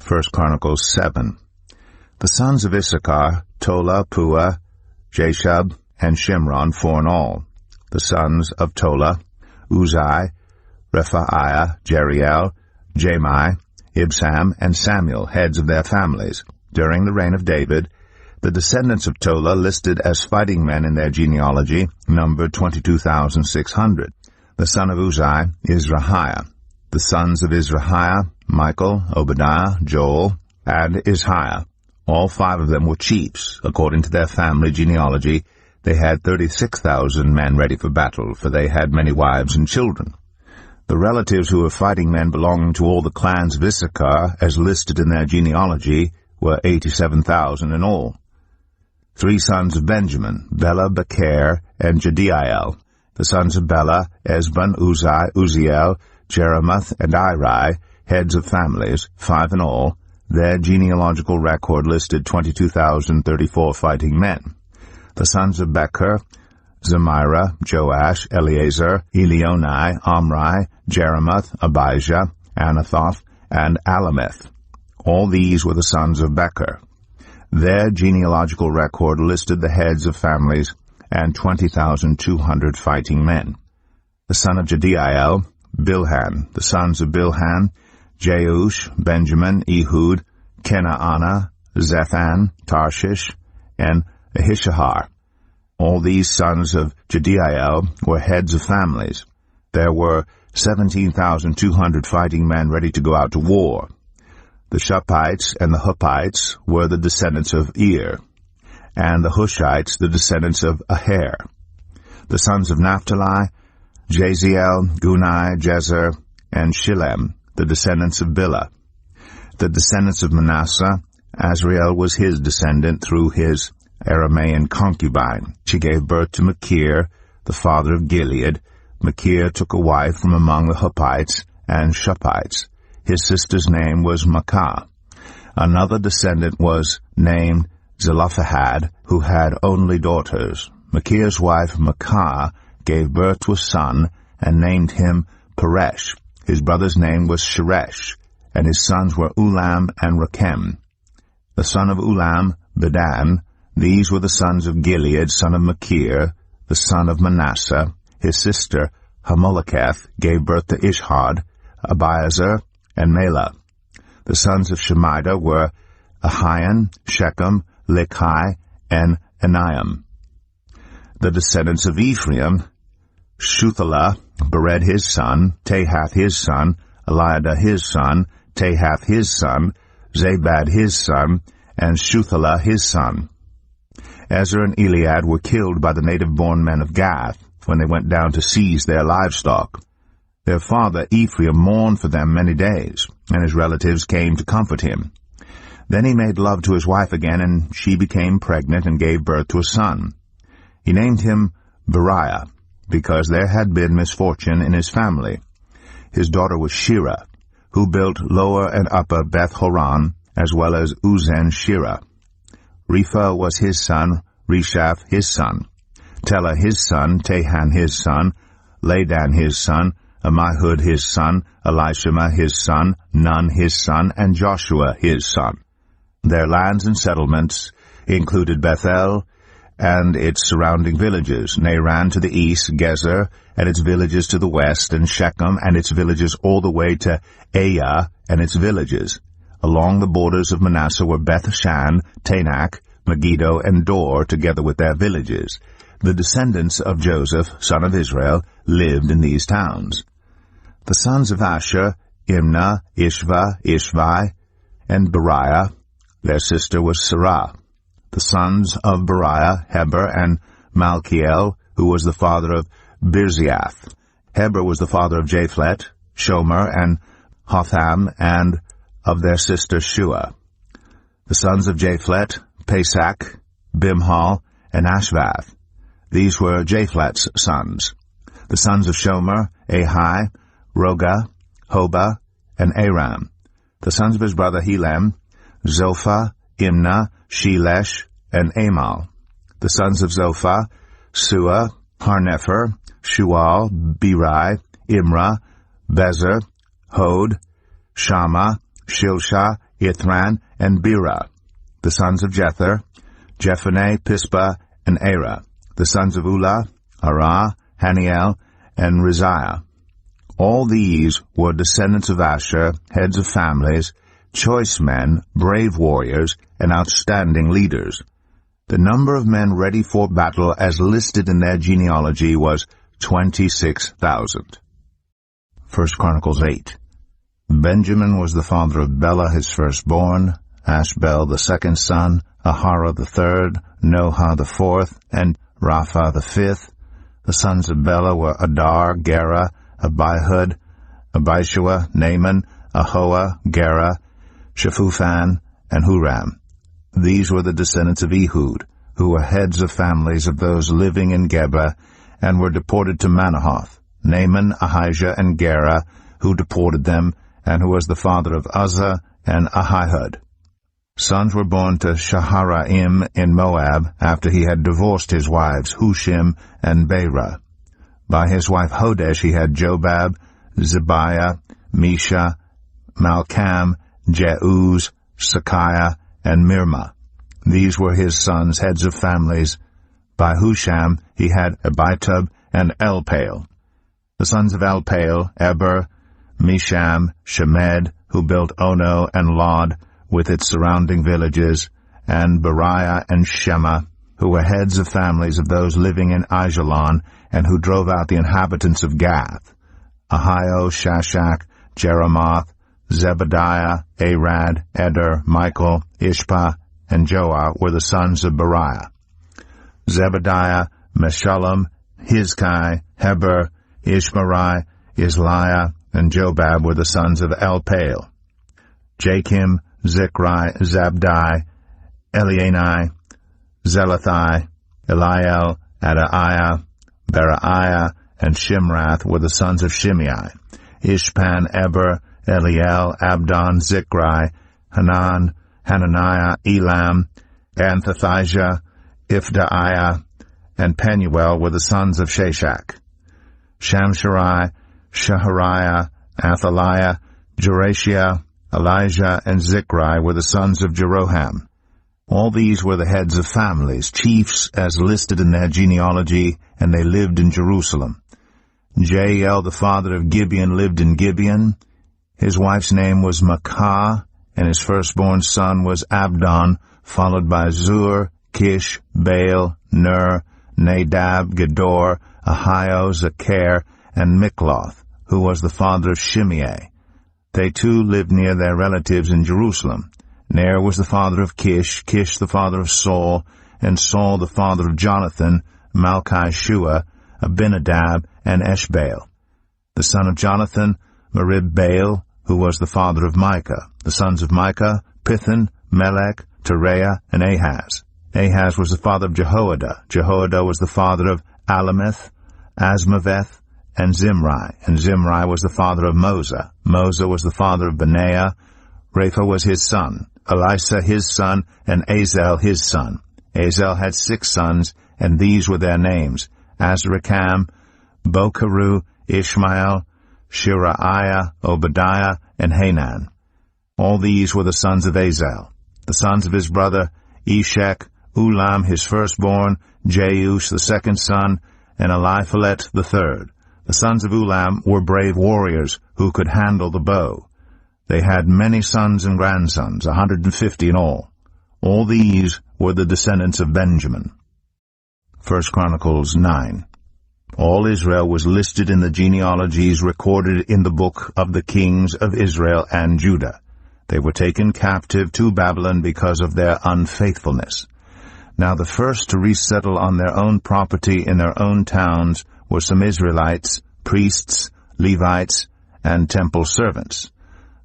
1 Chronicles 7. The sons of Issachar, Tola, Puah, Jashub, and Shimron, 4 in all. The sons of Tola, Uzai, Rephaiah, Jeriel, Jami, Ibsam, and Samuel, heads of their families. During the reign of David, the descendants of Tola, listed as fighting men in their genealogy, numbered 22,600. The son of Uzai, Izrahiah. The sons of Izrahiah, Michael, Obadiah, Joel, and Ishiah. All 5 of them were chiefs. According to their family genealogy, they had 36,000 men ready for battle, for they had many wives and children. The relatives who were fighting men belonging to all the clans of Issachar, as listed in their genealogy, were 87,000 in all. 3 sons of Benjamin, Bela, Becher, and Jediael. The sons of Bela, Esban, Uzai, Uziel, Jeremoth, and Iri, heads of families, 5 in all. Their genealogical record listed 22,034 fighting men. The sons of Becher, Zemira, Joash, Eleazar, Elionai, Omri, Jeremoth, Abijah, Anathoth, and Alameth. All these were the sons of Becher. Their genealogical record listed the heads of families and 20,200 fighting men. The son of Jediael, Bilhan. The sons of Bilhan, Jeush, Benjamin, Ehud, Kenaanah, Zethan, Tarshish, and Ahishahar. All these sons of Jediael were heads of families. There were 17,200 fighting men ready to go out to war. The Shuppites and the Huppites were the descendants of Ir, and the Hushites the descendants of Aher. The sons of Naphtali, Jaziel, Guni, Jezer, and Shillem, the descendants of Bilhah. The descendants of Manasseh, Azriel was his descendant through his Aramean concubine. She gave birth to Machir, the father of Gilead. Machir took a wife from among the Huppites and Shuppites. His sister's name was Maacah. Another descendant was named Zelophehad, who had only daughters. Machir's wife Maacah gave birth to a son and named him Peresh. His brother's name was Sheresh, and his sons were Ulam and Rakem. The son of Ulam, Bedan. These were the sons of Gilead, son of Machir, the son of Manasseh. His sister Hamoleketh gave birth to Ishhod, Abiezer, and Mela. The sons of Shemida were Ahian, Shechem, Lechi, and Aniam. The descendants of Ephraim, Shuthelah, Bered his son, Tahath his son, Eliada his son, Tahath his son, Zabad his son, and Shuthelah his son. Ezer and Eliad were killed by the native-born men of Gath when they went down to seize their livestock. Their father Ephraim mourned for them many days, and his relatives came to comfort him. Then he made love to his wife again, and she became pregnant and gave birth to a son. He named him Beriah, because there had been misfortune in his family. His daughter was Shirah, who built Lower and Upper Beth-horon, as well as Uzen-Shirah. Repha was his son, Reshaph his son, Telah his son, Tahan his son, Ladan his son, Ammihud his son, Elishama his son, Nun his son, and Joshua his son. Their lands and settlements included Bethel and its surrounding villages, Naran to the east, Gezer and its villages to the west, and Shechem and its villages all the way to Aiah and its villages. Along the borders of Manasseh were Beth-shan, Tanakh, Megiddo, and Dor, together with their villages. The descendants of Joseph, son of Israel, lived in these towns. The sons of Asher, Imnah, Ishva, Ishvi, and Beriah. Their sister was Sarah. The sons of Beriah, Heber, and Malchiel, who was the father of Birziath. Heber was the father of Japhlet, Shomer, and Hotham, and of their sister Shua. The sons of Japhlet, Pesach, Bimhal, and Ashvath. These were Japhlet's sons. The sons of Shomer, Ahi, Roga, Hobah, and Aram. The sons of his brother Helem, Zophah, Imnah, Shelesh, and Amal. The sons of Zophah, Sua, Harnepher, Shual, Beri, Imrah, Bezer, Hod, Shammah, Shilshah, Ithran, and Bera. The sons of Jether, Jephaneh, Pispa, and Era. The sons of Ulah, Arah, Haniel, and Riziah. All these were descendants of Asher, heads of families, choice men, brave warriors, and outstanding leaders. The number of men ready for battle as listed in their genealogy was 26,000. 1 Chronicles 8. Benjamin was the father of Bela his firstborn, Ashbel the second son, Ahara the third, Noha the fourth, and Rapha the fifth. The sons of Bela were Adar, Gera, Abihud, Abishua, Naaman, Ahoah, Gera, Shephupan, and Huram. These were the descendants of Ehud, who were heads of families of those living in Geba, and were deported to Manahath. Naaman, Ahijah, and Gera, who deported them, and who was the father of Uzzah and Ahihud. Sons were born to Shaharaim in Moab, after he had divorced his wives Hushim and Beera. By his wife Hodesh he had Jobab, Zebiah, Mesha, Malcham, Jeuz, Sakiah, and Mirma. These were his sons, heads of families. By Husham he had Abitub and Elpaal. The sons of Elpaal, Eber, Misham, Shemed, who built Ono and Lod, with its surrounding villages, and Beriah and Shema, who were heads of families of those living in Ajalon, and who drove out the inhabitants of Gath. Ahio, Shashak, Jeremoth, Zebediah, Arad, Eder, Michael, Ishpa, and Joah were the sons of Beriah. Zebediah, Meshullam, Hizkai, Heber, Ishmerai, Isliah, and Jobab were the sons of Elpaal. Jakim, Zichri, Zabdi, Elianai, Zelathai, Eliel, Adaiah, Beraiah, and Shimrath were the sons of Shimei. Ishpan, Eber, Eliel, Abdon, Zichri, Hanan, Hananiah, Elam, Anthothijah, Ifdaiah, and Penuel were the sons of Shashak. Shamsharai, Shahariah, Athaliah, Jerashia, Elijah, and Zichri were the sons of Jeroham. All these were the heads of families, chiefs as listed in their genealogy, and they lived in Jerusalem. Jael, the father of Gibeon, lived in Gibeon. His wife's name was Maacah, and his firstborn son was Abdon, followed by Zur, Kish, Baal, Ner, Nadab, Gedor, Ahio, Zechar, and Mikloth, who was the father of Shimei. They too lived near their relatives in Jerusalem. Ner was the father of Kish, Kish the father of Saul, and Saul the father of Jonathan, Malchi-Shua, Abinadab, and Eshbaal. The son of Jonathan, Merib-Baal, who was the father of Micah. The sons of Micah, Pithon, Melech, Tereah, and Ahaz. Ahaz was the father of Jehoiada. Jehoiada was the father of Alameth, Asmaveth, and Zimri. And Zimri was the father of Mosa. Mosa was the father of Benaiah. Rapha was his son, Elisa his son, and Azel his son. Azel had 6 sons, and these were their names: Azrikam, Bokeru, Ishmael, Shiraiah, Obadiah, and Hanan. All these were the sons of Azel. The sons of his brother Eshek, Ulam his firstborn, Jeus the second son, and Eliphalet the third. The sons of Ulam were brave warriors who could handle the bow. They had many sons and grandsons, 150 in all. All these were the descendants of Benjamin. 1 Chronicles 9. All Israel was listed in the genealogies recorded in the book of the kings of Israel and Judah. They were taken captive to Babylon because of their unfaithfulness. Now the first to resettle on their own property in their own towns were some Israelites, priests, Levites, and temple servants.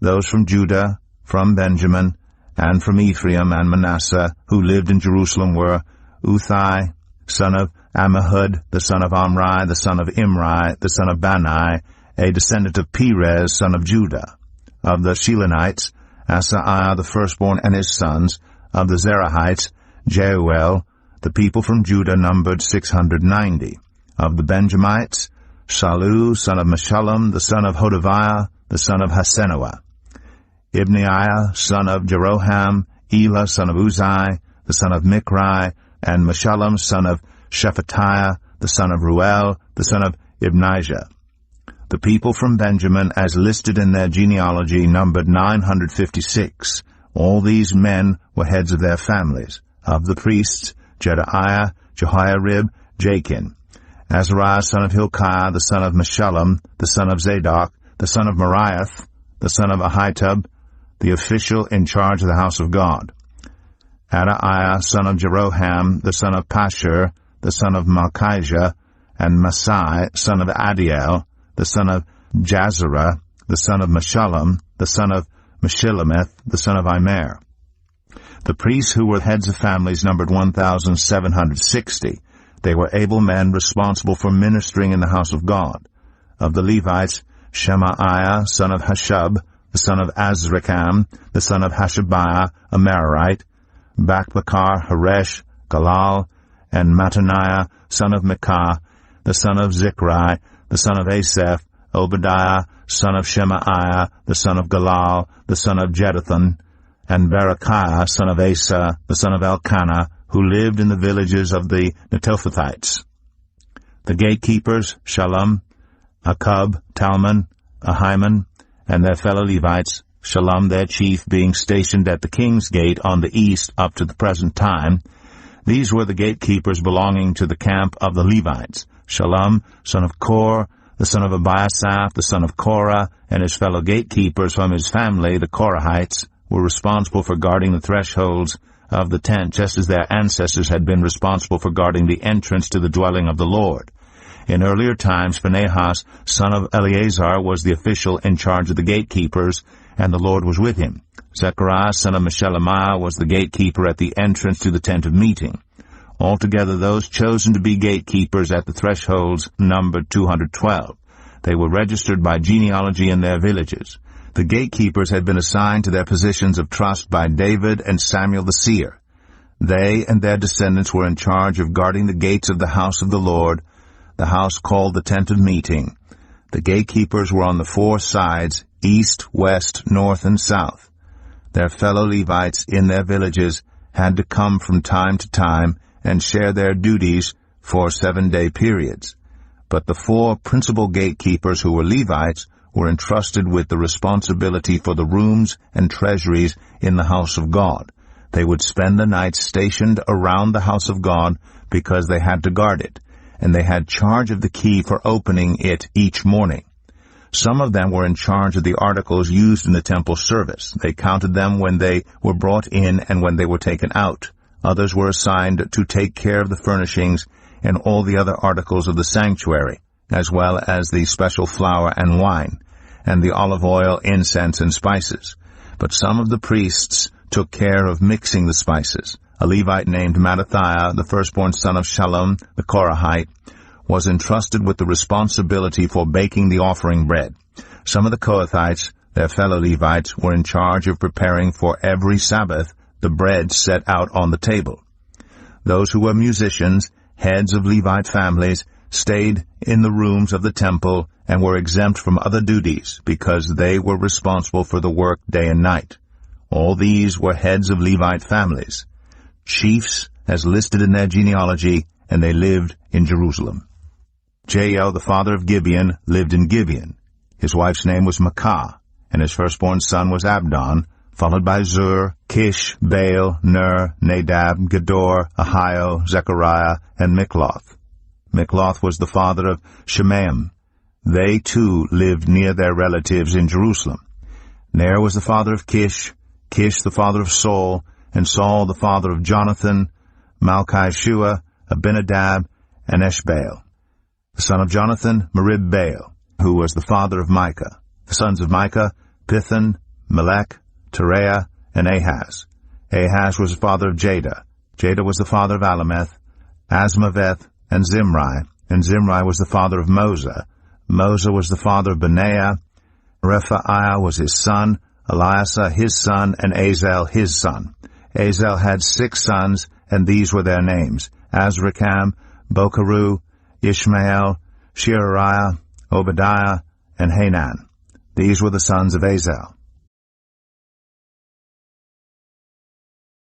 Those from Judah, from Benjamin, and from Ephraim and Manasseh, who lived in Jerusalem, were Uthai, son of Ammihud, the son of Omri, the son of Imri, the son of Bani, a descendant of Perez, son of Judah. Of the Shilonites, Asaiah the firstborn and his sons. Of the Zerahites, Jeuel. The people from Judah numbered 690. Of the Benjamites, Shalu, son of Meshullam, the son of Hodaviah, the son of Hasenuah. Ibneiah, son of Jeroham, Elah, son of Uzai, the son of Michri, and Meshullam, son of Shephatiah, the son of Ruel, the son of Ibnijah. The people from Benjamin, as listed in their genealogy, numbered 956. All these men were heads of their families. Of the priests, Jedaiah, Jehoiarib, Jachin. Azariah, son of Hilkiah, the son of Meshullam, the son of Zadok, the son of Meriath, the son of Ahitub, the official in charge of the house of God. Adaiah, son of Jeroham, the son of Pashur, the son of Malchijah, and Masai, son of Adiel, the son of Jazerah, the son of Meshullam, the son of Meshillemeth, the son of Immer. The priests who were heads of families numbered 1,760. They were able men responsible for ministering in the house of God. Of the Levites, Shemaiah, son of Hashub, the son of Azrikam, the son of Hashabiah, a Merarite, Bakbakar, Haresh, Galal, and Mattaniah, son of Micah, the son of Zichri, the son of Asaph, Obadiah, son of Shemaiah, the son of Galal, the son of Jeduthun, and Berechiah, son of Asa, the son of Elkanah, who lived in the villages of the Netophathites. The gatekeepers, Shallum, Akub, Talmon, Ahiman, and their fellow Levites, Shallum their chief being stationed at the king's gate on the east up to the present time. These were the gatekeepers belonging to the camp of the Levites. Shallum, son of Kor, the son of Abiasaph, the son of Korah, and his fellow gatekeepers from his family, the Korahites, were responsible for guarding the thresholds of the tent, just as their ancestors had been responsible for guarding the entrance to the dwelling of the Lord. In earlier times, Phinehas, son of Eleazar, was the official in charge of the gatekeepers, and the Lord was with him. Zechariah, son of Meshelemiah, was the gatekeeper at the entrance to the tent of meeting. Altogether, those chosen to be gatekeepers at the thresholds numbered 212. They were registered by genealogy in their villages. The gatekeepers had been assigned to their positions of trust by David and Samuel the seer. They and their descendants were in charge of guarding the gates of the house of the Lord, the house called the tent of meeting. The gatekeepers were on the four sides, east, west, north, and south. Their fellow Levites in their villages had to come from time to time and share their duties for 7-day periods. But the four principal gatekeepers who were Levites were entrusted with the responsibility for the rooms and treasuries in the house of God. They would spend the night stationed around the house of God because they had to guard it, and they had charge of the key for opening it each morning. Some of them were in charge of the articles used in the temple service. They counted them when they were brought in and when they were taken out. Others were assigned to take care of the furnishings and all the other articles of the sanctuary, as well as the special flour and wine, and the olive oil, incense, and spices. But some of the priests took care of mixing the spices. A Levite named Mattathiah, the firstborn son of Shallum, the Korahite, was entrusted with the responsibility for baking the offering bread. Some of the Kohathites, their fellow Levites, were in charge of preparing for every Sabbath the bread set out on the table. Those who were musicians, heads of Levite families, stayed in the rooms of the temple and were exempt from other duties because they were responsible for the work day and night. All these were heads of Levite families, chiefs as listed in their genealogy, and they lived in Jerusalem. Jael, the father of Gibeon, lived in Gibeon. His wife's name was Maacah, and his firstborn son was Abdon, followed by Zur, Kish, Baal, Ner, Nadab, Gedor, Ahio, Zechariah, and Mikloth. Mikloth was the father of Shemaim. They, too, lived near their relatives in Jerusalem. Ner was the father of Kish, Kish the father of Saul, and Saul the father of Jonathan, Malchishua, Abinadab, and Eshbaal. The son of Jonathan, Merib-Baal, who was the father of Micah. The sons of Micah, Pithon, Melech, Tereah, and Ahaz. Ahaz was the father of Jada. Jada was the father of Alameth, Asmaveth, and Zimri. And Zimri was the father of Mosa. Mosa was the father of Benaiah. Rephaiah was his son, Eliasa his son, and Azel his son. Azel had 6 sons, and these were their names: Azrikam, Bokeru, Ishmael, Sheariah, Obadiah, and Hanan. These were the sons of Azel.